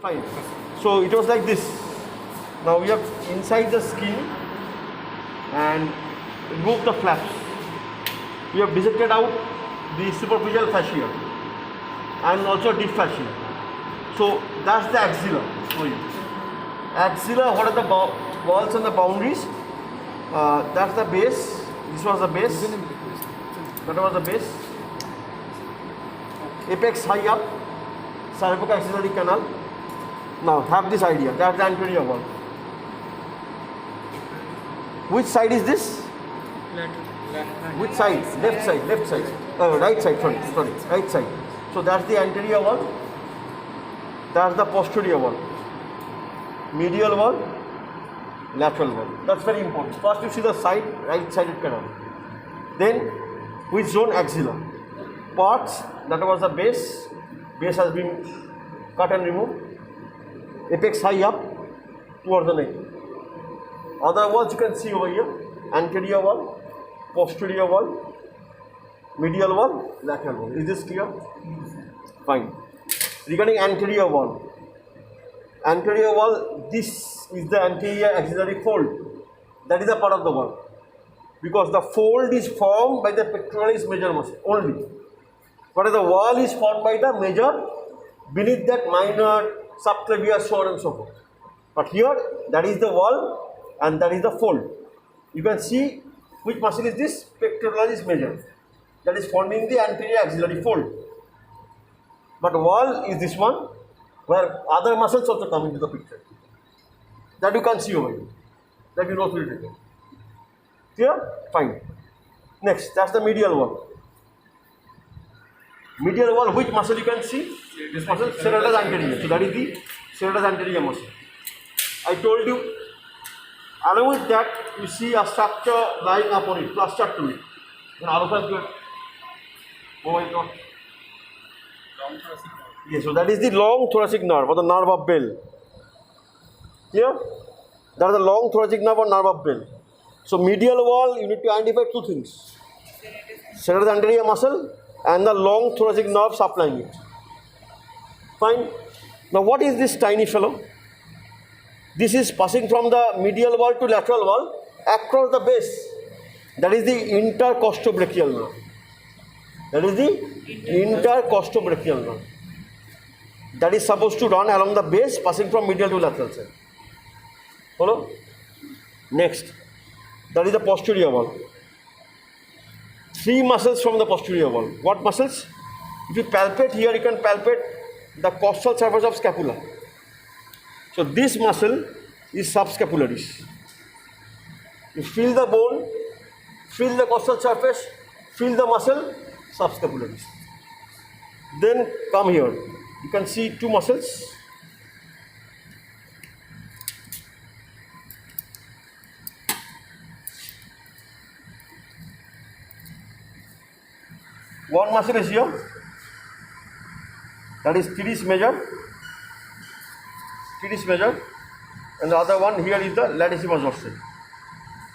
Fine. So it was like this. Now we have inside the skin and remove the flaps. We have dissected out the superficial fascia and also deep fascia. So that's the axilla for you. Axilla, what are the walls and the boundaries? That's the base. This was the base. That was the base. Apex high up, cervicoaxillary canal. Now have this idea. That's the anterior wall. Which side is this? Which side? Left side. Left side. Right side. Sorry. Right side. So that's the anterior wall. That's the posterior wall. Medial wall. Lateral wall. That's very important. First you see the side, right-sided canal. Then which zone? Axilla. Parts, that was the base. Base has been cut and removed. Apex high up towards the neck. Other walls you can see over here. Anterior wall, posterior wall, medial wall, lateral wall. Is this clear? Fine. Regarding anterior wall. Anterior wall, this is the anterior axillary fold. That is a part of the wall. Because the fold is formed by the pectoralis major muscle only. But the wall is formed by the major, beneath that minor, subclavian, so on and so forth. But here, that is the wall and that is the fold. You can see which muscle is this? Pectoralis major. That is forming the anterior axillary fold. But wall is this one, where other muscles also come into the picture. That you can see over here. That you know through it. Clear? Fine. Next, that's the medial wall. Medial wall, which muscle you can see? This muscle, serratus anterior. So that is the serratus anterior muscle. I told you, along with that, you see a structure lying upon it, clustered to it. Then all of us good. Oh my God. Yes, so that is the long thoracic nerve or the nerve of Bell. Clear? That is the long thoracic nerve or nerve of Bell. So medial wall, you need to identify two things. Serratus anterior muscle and the long thoracic nerve supplying it. Fine. Now what is this tiny fellow? This is passing from the medial wall to lateral wall across the base. That is the intercostobrachial nerve. That is the intercostobrachial nerve. That is supposed to run along the base, passing from medial to lateral side. Follow? Next, that is the posterior wall. Three muscles from the posterior wall. What muscles? If you palpate here, you can palpate the costal surface of scapula. So this muscle is subscapularis. You feel the bone, feel the costal surface, feel the muscle, subscapularis. Then come here. You can see two muscles. One muscle is here. That is teres major. Teres major. And the other one here is the latissimus dorsi.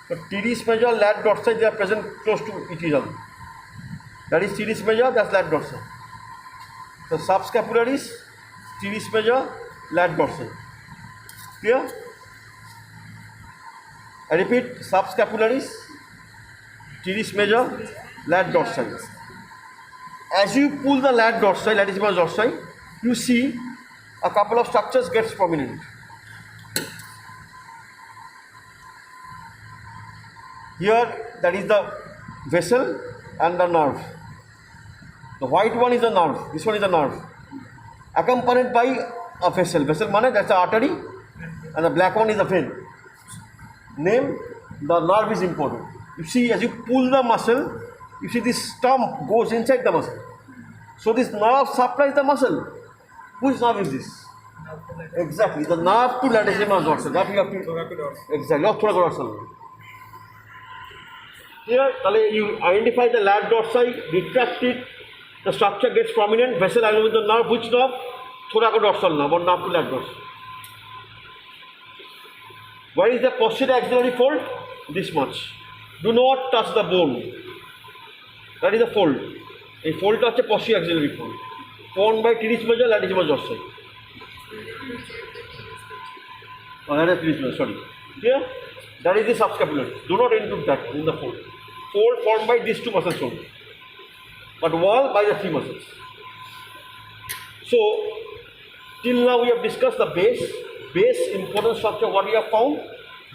So teres major, lat dorsi, they are present close to each other. That is teres major, that's lat dorsi. So subscapularis, teres major, lat dorsi. Clear? I repeat, subscapularis, teres major, lat dorsi. As you pull the lat dorsi, latissimus dorsi, you see a couple of structures gets prominent. Here, that is the vessel and the nerve. The white one is the nerve, this one is the nerve. Accompanied by a vessel. Vessel means that's the artery, and the black one is the vein. Name, the nerve is important. You see, as you pull the muscle, you see this stump goes inside the muscle. So this nerve supplies the muscle. Which nerve is this? Exactly, the nerve to latissimus dorsi. That you have to. Exactly, thoracodorsal. Here, you identify the lat dorsi, retract it, the structure gets prominent, vessel along with the nerve. Which nerve? Thoracodorsal nerve or nerve to lat dorsi. Where is the posterior axillary fold? This much. Do not touch the bone. That is the fold. A fold touch a posterior axillary fold. Formed by teres major, latissimus dorsi. Sorry. Here, that is the subscapularis. Do not include that in the fold. Fold formed by these two muscles only, but wall by the three muscles. So, till now we have discussed the base. Base important structure. What we have found?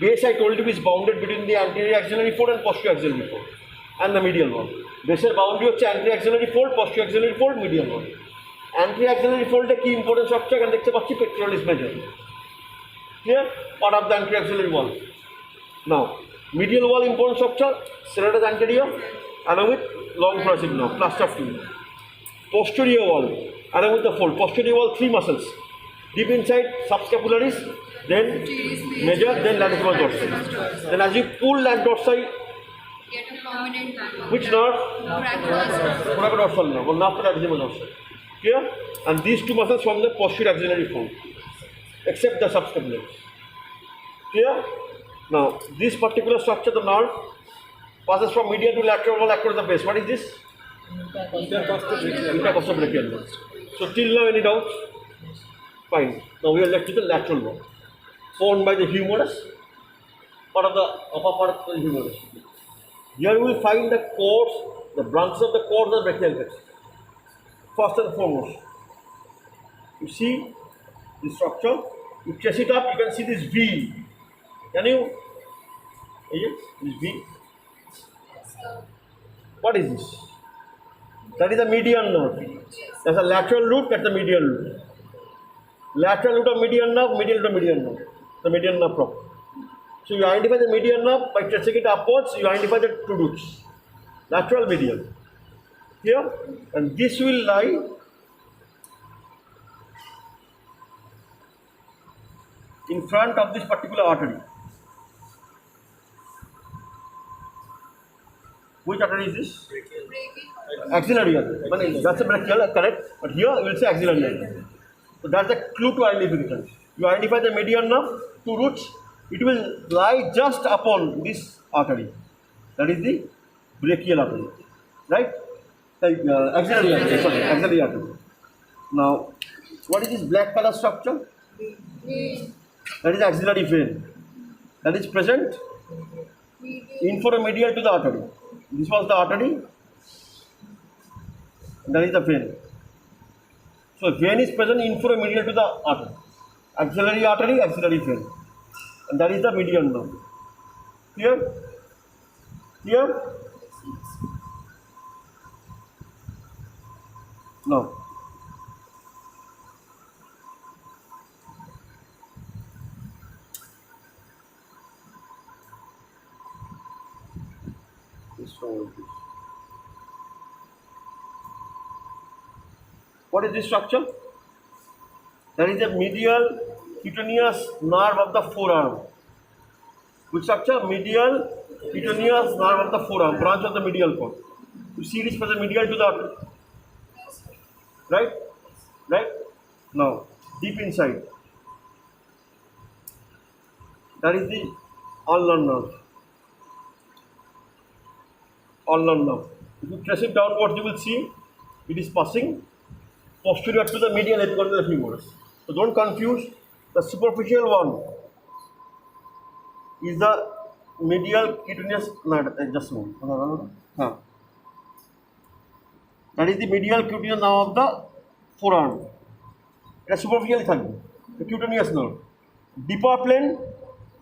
Base I told you is bounded between the anterior axillary fold and posterior axillary fold, and the medial wall. Base boundary হচ্ছে anterior axillary fold, posterior axillary fold, medial wall. Anterior axillary fold a key important structure and দেখতে পাচ্ছি pectoralis major. Here, part of the anterior axillary wall. Now, medial wall important structure, serratus anterior, along with long thoracic nerve, cluster of two. Posterior wall, along with the fold. Posterior wall, three muscles. Deep inside, subscapularis, then major, then latissimus dorsi. Then as you pull that dorsi, get a prominent landmark. which nerve? Thoracodorsal. Thoracodorsal nerve, or nerve to latissimus dorsi. Here, and these two muscles form the posterior axillary fold, except the subscapularis. Here, now this particular structure, the nerve, passes from medial to lateral wall across the base. What is this? Intercostobrachial nerve. So till now, any doubts? Fine. Now we are left with the lateral wall, formed by the humerus, part of the upper part of the humerus. Here you will find the cords, the branches of the cords of the brachial plexus. First and foremost, you see this structure. You trace it up. You can see this V. Can you? Yes, this V. What is this? That is a median nerve. That's a lateral root. That's the medial root. Lateral root of median nerve, medial root of median nerve. The median nerve proper. So you identify the median nerve by tracing it upwards. You identify the two roots. Lateral, medial. Here, and this will lie in front of this particular artery. Which artery is this? Axillary artery. That's a brachial, correct. But here we will say axillary artery. So that's the clue to identification. You identify the median nerve, two roots. It will lie just upon this artery. That is the brachial artery, right? Axillary artery. Sorry, axillary artery. Now, what is this black color structure? That is axillary vein. That is present inframedial to the artery. This was the artery. That is the vein. So vein is present inframedial to the artery. Axillary artery, axillary vein. And that is the median nerve. Here? Here? No. What is this structure? That is the medial cutaneous nerve of the forearm. Which structure? Medial cutaneous nerve of the forearm, branch of the medial cord. You see this present medial to the artery. Right? Right? Now, deep inside. That is the ulnar nerve. Ulnar nerve. If you trace it downwards, you will see it is passing posterior to the medial epicondylar humerus. So don't confuse. The superficial one is the medial cutaneous nerve. Just a moment. That is the medial cutaneous nerve of the forearm. It is superficially থাকবে. The cutaneous nerve. Deeper plane,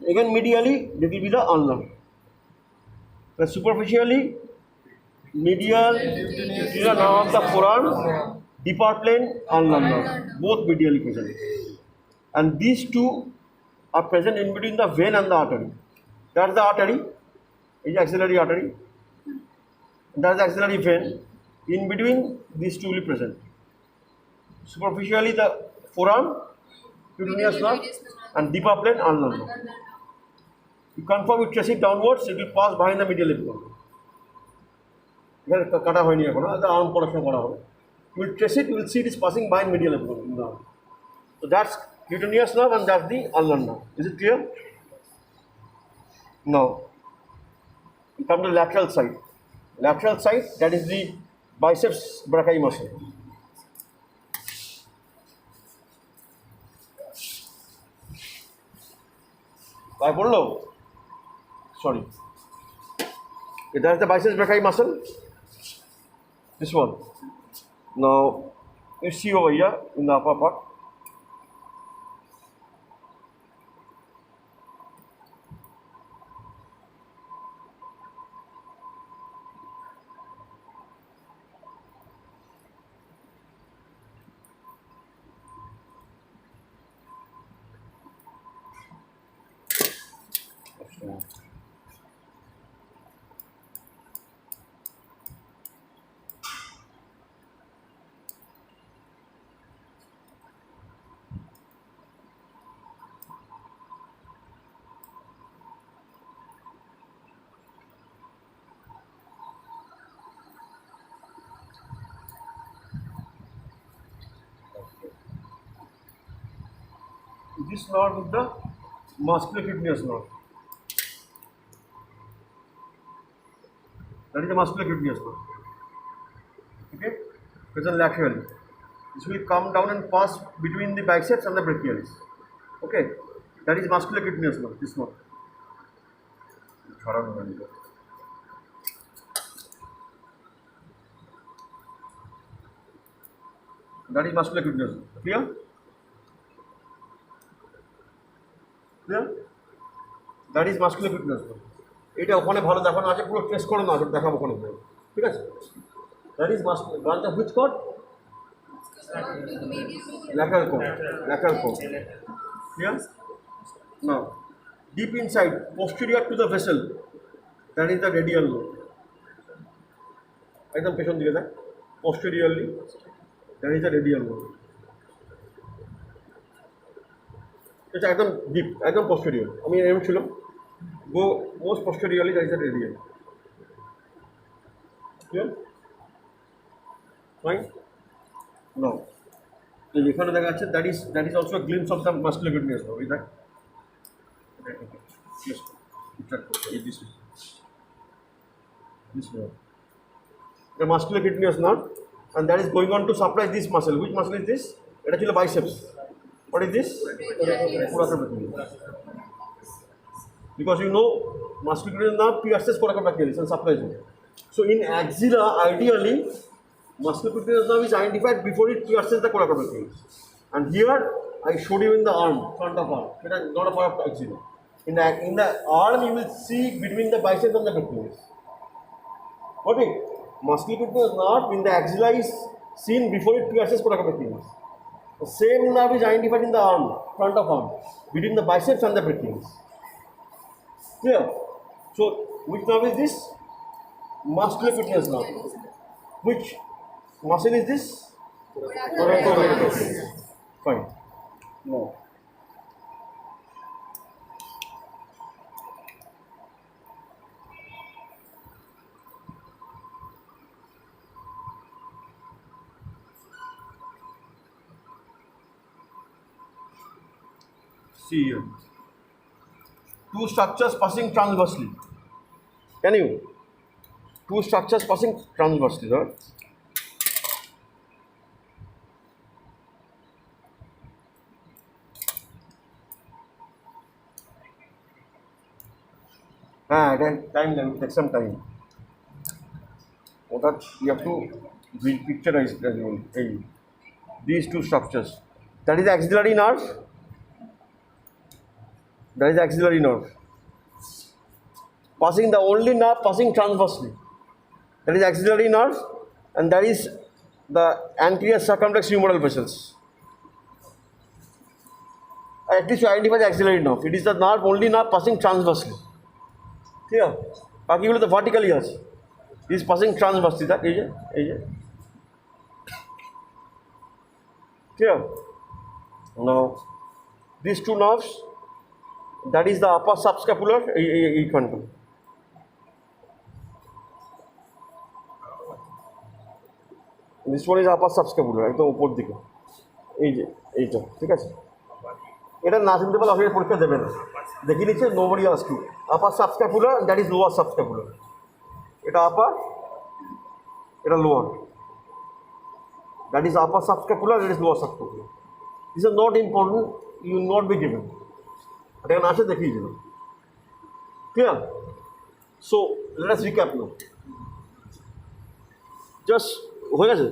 again medially, that will be the ulnar. The superficially medial cutaneous nerve of the forearm, deeper plane, ulnar nerve, both medially present. And these two are present in between the vein and the artery. That's the artery, is axillary artery. That's the axillary vein. In between, these two will be present. Superficially, the forearm, cutaneous nerve, and deeper plane, ulnar nerve. You confirm, you trace it downwards, it will pass behind the medial epicondyl. কাটা হয়নি এখনো, arm পড়াশোনা করা হবে। You will trace it, you will see it is passing behind medial epicondyl. So that's cutaneous nerve and that's the ulnar nerve. Is it clear? Now, we come to the lateral side. Lateral side, that is the biceps brachii muscle. পায়ে পড়লো? Sorry. Okay, that's the biceps brachii muscle. This one. Now, you see over here in the upper part. This nerve is the musculocutaneous nerve. That is the musculocutaneous nerve. Okay? Present laterally. This will come down and pass between the biceps and the brachialis. Okay? That is musculocutaneous nerve. This nerve. That is musculocutaneous nerve. Clear? Clear? That is musculocutaneous nerve. এটা ওখানে ভালো দেখানো আছে, পুরো test করে না দেখাবো ওখানে, ঠিক আছে? That is muscular branch of which cord? lateral cord. Lateral cord. Clear? Now, deep inside, posterior to the vessel, that is the radial lobe. একদম পেছন দিকে দেখ, posteriorly, that is the radial lobe. এটা একদম ডিপ, একদম posterior. আমি এরকম ছিলাম, go most posteriorly, that is the radial. Clear? Fine? Now, এখানে দেখা যাচ্ছে that is also a glimpse of the musculocutaneous nerve. Is that? Yes. This nerve. The musculocutaneous nerve, and that is going on to supply this muscle. Which muscle is this? It actually biceps. What is this? Because you know, musculocutaneous nerve pierces coracobrachialis and supplies it. So in axilla, ideally, musculocutaneous nerve is identified before it pierces the coracobrachialis. And here I showed you in the arm, front of arm. It is not a part of axilla. In the arm, you will see between the biceps and the brachialis. Okay, musculocutaneous nerve in the axilla is seen before it pierces coracobrachialis. The same nerve is identified in the arm, front of arm, between the biceps and the brachialis. Clear? So, which nerve is this? Musculocutaneous nerve. Which muscle is this? Coracobrachialis. Fine. No. See here. Two structures passing transversely. Can you? Two structures passing transversely, right? Then time, take some time. That you have to picturize as well. These two structures. That is the axillary nerve. That is the axillary nerve. Passing the only nerve passing transversely. That is axillary nerve, and that is the anterior circumflex humeral vessels. At least you identify the axillary nerve. It is the nerve, only nerve passing transversely. Clear? বাকিগুলো তো vertically আছে. This is passing transversely. That এই যে. Clear? Now, these two nerves, that is the upper subscapular. এই খানটা. This one is upper subscapular, একদম উপর দিকে. এইটা ঠিক আছে? এটা না চিনতে পারলে আপনি পরীক্ষা দেবেন। দেখিয়ে নিচ্ছে nobody ask you. Upper subscapular, that is lower subscapular. এটা upper, এটা lower. That is upper subscapular, that is lower subscapular. This is not important, you will not be given. এটা না আসে দেখিয়ে দিলাম। Clear? So let us recap now. Just হয়ে গেছে?